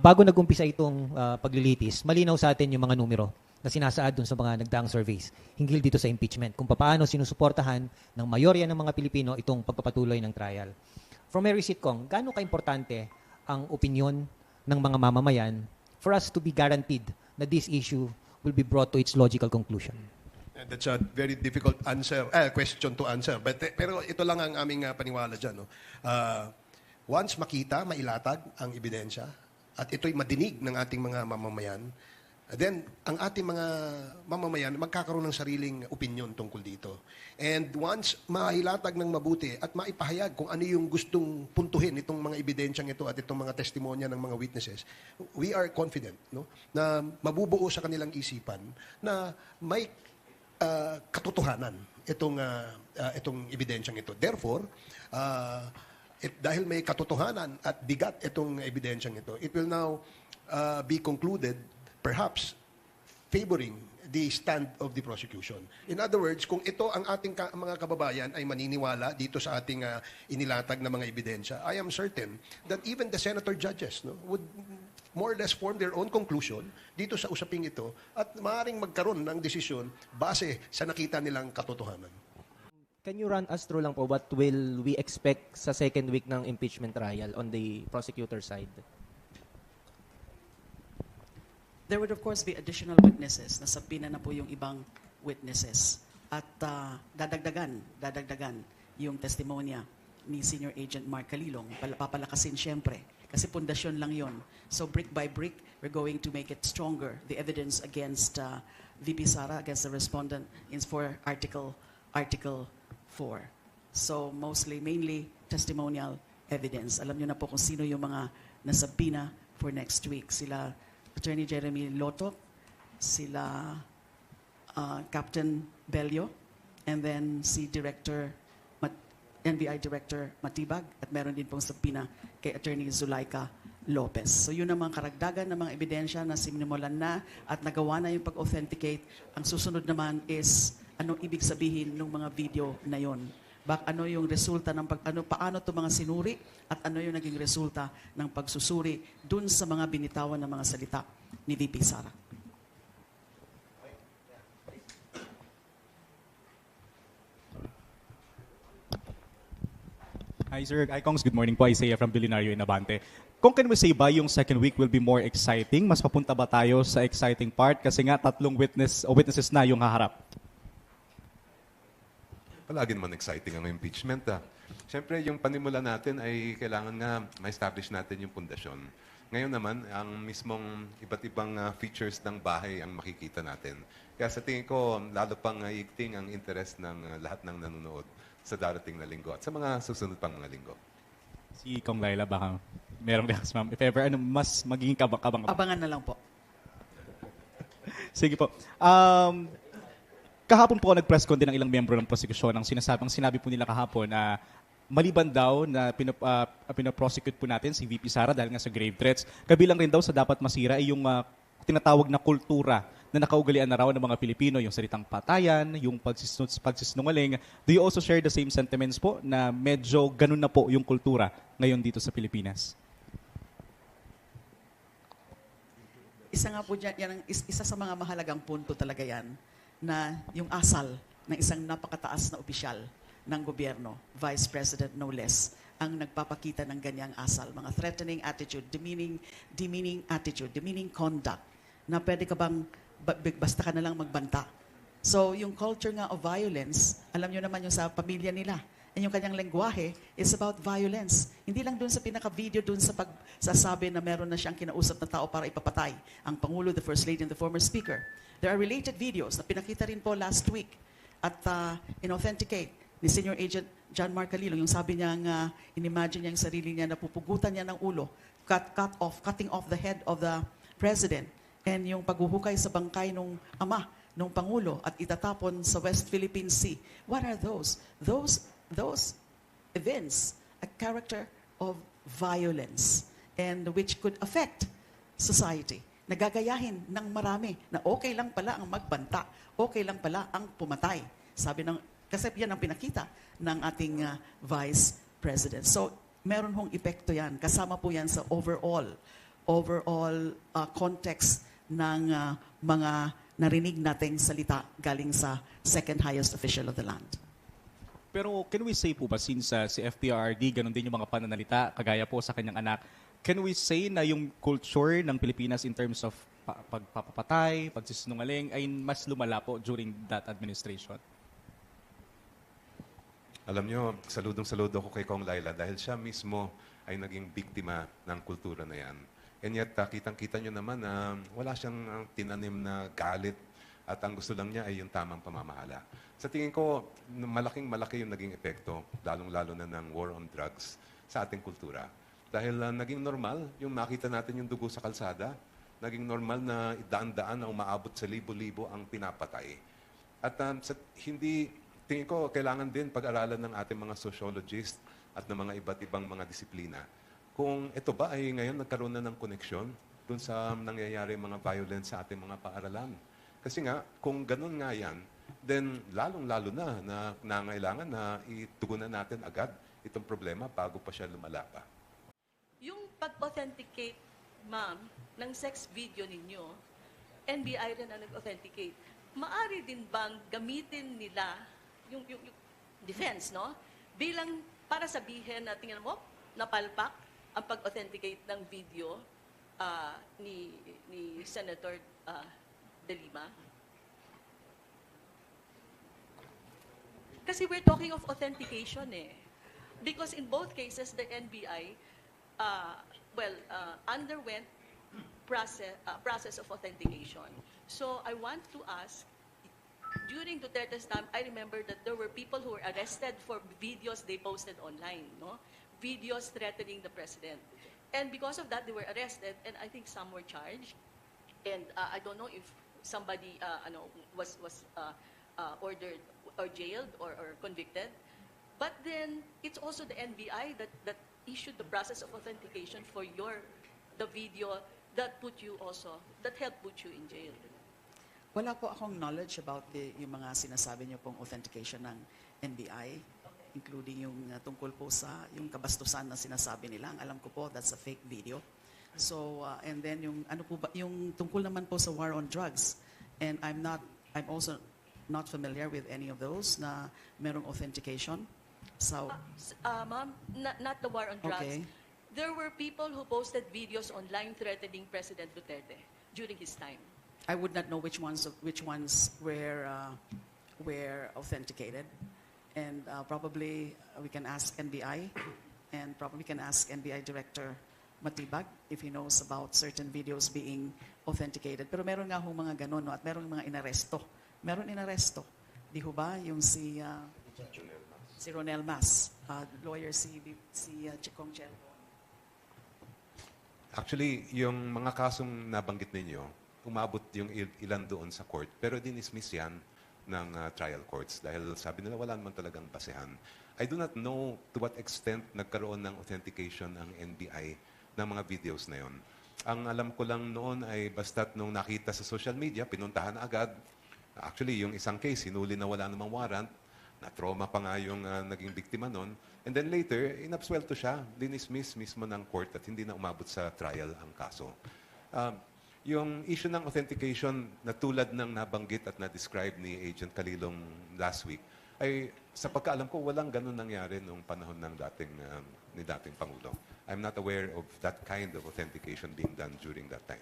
Bago nag-umpisa itong paglilitis, malinaw sa atin yung mga numero na sinasaad dun sa mga nagdaang surveys hinggil dito sa impeachment, kung paano sinusuportahan ng mayorya ng mga Pilipino itong pagpapatuloy ng trial. From Mary Sitcong, gaano ka-importante ang opinyon ng mga mamamayan for us to be guaranteed na this issue will be brought to its logical conclusion? That's a very difficult question to answer. Pero ito lang ang aming paniwala dyan. No? Once makita, mailatag ang ebidensya, at ito'y madinig ng ating mga mamamayan, then ang ating mga mamamayan magkakaroon ng sariling opinion tungkol dito. And once mailatag ng mabuti at maipahayag kung ano yung gustong puntuhin itong mga ebidensyang ito at itong mga testimonya ng mga witnesses, we are confident, no, na mabubuo sa kanilang isipan na may katotohanan itong ebidensyang ito. Therefore, dahil may katotohanan at bigat itong ebidensyang ito, it will now be concluded perhaps favoring the stand of the prosecution. In other words, kung ito ang ating mga kababayan ay maniniwala dito sa ating inilatag na mga ebidensya, I am certain that even the senator judges, no, would more or less form their own conclusion dito sa usaping ito at maaaring magkaroon ng desisyon base sa nakita nilang katotohanan. Can you run us through lang po what will we expect sa second week ng impeachment trial on the prosecutor side? There would of course be additional witnesses. Nasabina na po yung ibang witnesses. At dadagdagan yung testimonya ni Senior Agent Mark Calilong. Papalakasin siyempre. Kasi pundasyon lang yon. So brick by brick, we're going to make it stronger. The evidence against VP Sara, against the respondent, is for Article 4. So mainly testimonial evidence. Alam niyo na po kung sino yung mga nasabina for next week. Sila Attorney Jeremy Loto, sila Captain Bello, and then si NBI Director Matibag, at meron din pong sabina kay Attorney Zulaika Lopez. So yun ang mga karagdagan ng mga ebidensya na sinimulan na at nagawa na yung pag-authenticate. Ang susunod naman is anong ibig sabihin ng mga video na yon. Ano yung resulta ng paano to mga sinuri at ano yung naging resulta ng pagsusuri dun sa mga binitawan ng mga salita ni VP Sara. Hi Sir Icongs, good morning po. Isaiah from Billionario in Abante. Kung can we say ba yung second week will be more exciting? Mas papunta ba tayo sa exciting part? Kasi nga tatlong witnesses na yung haharap. Palagi naman exciting ang impeachment. Siyempre, yung panimula natin ay kailangan nga ma-establish natin yung pundasyon. Ngayon naman, ang mismong iba't ibang features ng bahay ang makikita natin. Kaya sa tingin ko, lalo pang iigting ang interest ng lahat ng nanonood sa darating na linggo at sa mga susunod pang mga linggo. Si Kong Laila, baka merong reacts, ma'am. If ever, mas magiging kabang. Abangan na lang po. Sige po. Kahapon po nag-press con din ng ilang miyembro ng prosekusyon. Ang sinabi po nila kahapon na maliban daw na pinaprosecute po natin si VP Sara dahil nga sa grave threats. Kabilang rin daw sa dapat masira ay yung tinatawag na kultura na nakaugalian na raw ng mga Pilipino, yung salitang patayan, yung pagsisinungaling. Do you also share the same sentiments po na medyo ganun na po yung kultura ngayon dito sa Pilipinas? Isa nga po dyan, isa sa mga mahalagang punto talaga yan, na yung asal ng isang napakataas na opisyal ng gobyerno, Vice President no less, ang nagpapakita ng ganyang asal. Mga threatening attitude, demeaning attitude, demeaning conduct, na pwede ka bang, basta ka na lang magbanta. So yung culture nga of violence, alam nyo naman yung sa pamilya nila, and yung kanyang lengguwahe is about violence. Hindi lang dun sa pinaka-video, dun sa pagsasabi na meron na siyang kinausap na tao para ipapatay ang Pangulo, the First Lady, and the former Speaker. There are related videos na pinakita rin po last week at in-authenticate ni Senior Agent John Mark Calilong. Yung sabi niya in-imagine niya yung sarili niya na pupugutan niya ng ulo, cutting off the head of the President, and yung paghuhukay sa bangkay ng ama, ng Pangulo, at itatapon sa West Philippine Sea. What are those? Those events, a character of violence, and which could affect society. Nagagayahin ng marami na okay lang pala ang magbanta, okay lang pala ang pumatay. Kasi yan ang pinakita ng ating Vice President. So, meron hong epekto yan. Kasama po yan sa overall overall context ng mga narinig nating salita galing sa second highest official of the land. Pero can we say po ba, since si FPRD, ganun din yung mga pananalita, kagaya po sa kanyang anak, can we say na yung culture ng Pilipinas in terms of pagpapatay, pagsisinungaling, ay mas lumala po during that administration? Alam nyo, saludong-saludo ako kay Kong Laila dahil siya mismo ay naging biktima ng kultura na yan. And yet, kitang-kita nyo naman na wala siyang tinanim na galit at ang gusto lang niya ay yung tamang pamamahala. Sa tingin ko, malaking-malaki yung naging epekto, lalong-lalo na ng war on drugs sa ating kultura. Dahil naging normal yung makita natin yung dugo sa kalsada, naging normal na daan-daan na umaabot sa libo-libo ang pinapatay. At tingin ko, kailangan din pag-aralan ng ating mga sociologist at ng mga iba't ibang mga disiplina. Kung ito ba ay ngayon nagkaroon na ng koneksyon dun sa nangyayari mga violence sa ating mga paaralan. Kasi nga, kung ganun nga yan, then lalong-lalo na nangailangan na itugunan natin agad itong problema bago pa siya lumala pa. Yung pag-authenticate, ma'am, ng sex video ninyo, NBI rin ang nag-authenticate. Maari din bang gamitin nila yung defense, no? Bilang para sabihin na, tingnan mo, napalpak ang pag-authenticate ng video ni Senator De Lima? Kasi we're talking of authentication eh. Because in both cases, the NBI underwent process of authentication. So I want to ask, during Duterte's time, I remember that there were people who were arrested for videos they posted online, no? Videos threatening the president. And because of that, they were arrested, and I think some were charged. And I don't know if somebody was ordered or jailed or convicted. But then, it's also the NBI that issued the process of authentication for the video that helped put you in jail. Wala po akong knowledge about yung mga sinasabi niyo pong authentication ng NBI, including yung tungkol po sa yung kabastusan na sinasabi nila. Ang alam ko po, that's a fake video. So, and then yung yung tungkol naman po sa war on drugs. And I'm also not familiar with any of those na merong authentication. So, Ma'am, not the war on drugs. Okay. There were people who posted videos online threatening President Duterte during his time. I would not know which ones were authenticated, and probably we can ask NBI, and probably can ask NBI Director Matibag if he knows about certain videos being authenticated. Pero meron nga hong mga ganon, no? At meron mga inaresto. Meron inaresto. Di ho ba? Yung si Ronel Mas, lawyer si Chikong Chel. Actually, yung mga kasong nabanggit ninyo, umabot yung ilan doon sa court, pero dinismiss yan ng trial courts dahil sabi nila wala naman talagang basehan. I do not know to what extent nagkaroon ng authentication ang NBI ng mga videos na yon. Ang alam ko lang noon ay basta't nung nakita sa social media, pinuntahan agad. Actually, yung isang case, hinuli na wala namang warrant, na-trauma pa nga yung naging biktima noon. And then later, inabsuelto siya, dinismiss mismo ng court at hindi na umabot sa trial ang kaso. Yung issue ng authentication na tulad ng nabanggit at na-describe ni Agent Calilong last week, ay sa pagkaalam ko, walang ganun nangyari noong panahon ng dating Pangulo. I'm not aware of that kind of authentication being done during that time.